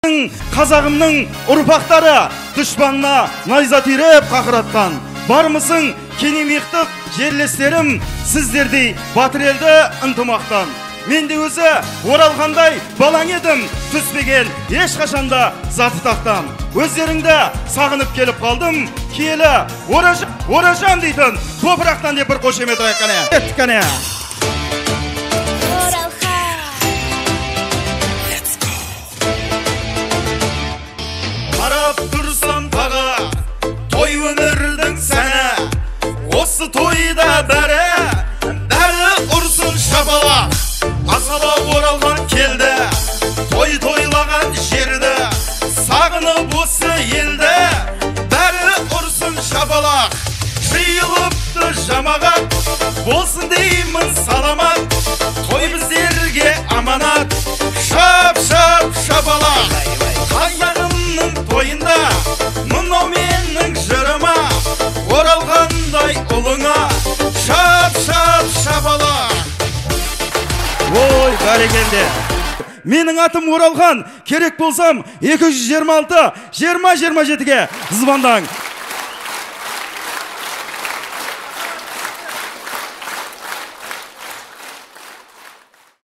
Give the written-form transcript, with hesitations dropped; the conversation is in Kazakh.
Қазағымның ұрпақтары дұшпанына найза түйреп қақыратқан. Бармысың кенемектік жерлестерім, сіздердей батыр елді ынтымақтан. Мен де өзі оралғандай балаң едім, түспеген ешқашанда заты тақтан. Өздеріңді сағынып келіп қалдым, киелі оражан дейтін топырақтан деп бір қошемет айтқан кәне. Қарап тұрсам таға, той өмірдің сәні, осы тойда бәрі ұрсын шапалақ. Асаба оралған келді, той тойлаған жерді, сағынып осы елді, бәрі ұрсын шапалақ. Жиылыпты жамағат, болсын деймін саламат, той біздерге аманат, шапалақ. Қазағымның тойында, мынау менің жырыма, оралғандай ұлыңа, шапалақ. Ой, бәрекелді. Менің атым Оралхан, керек болсам 226-20-27-ге звондың.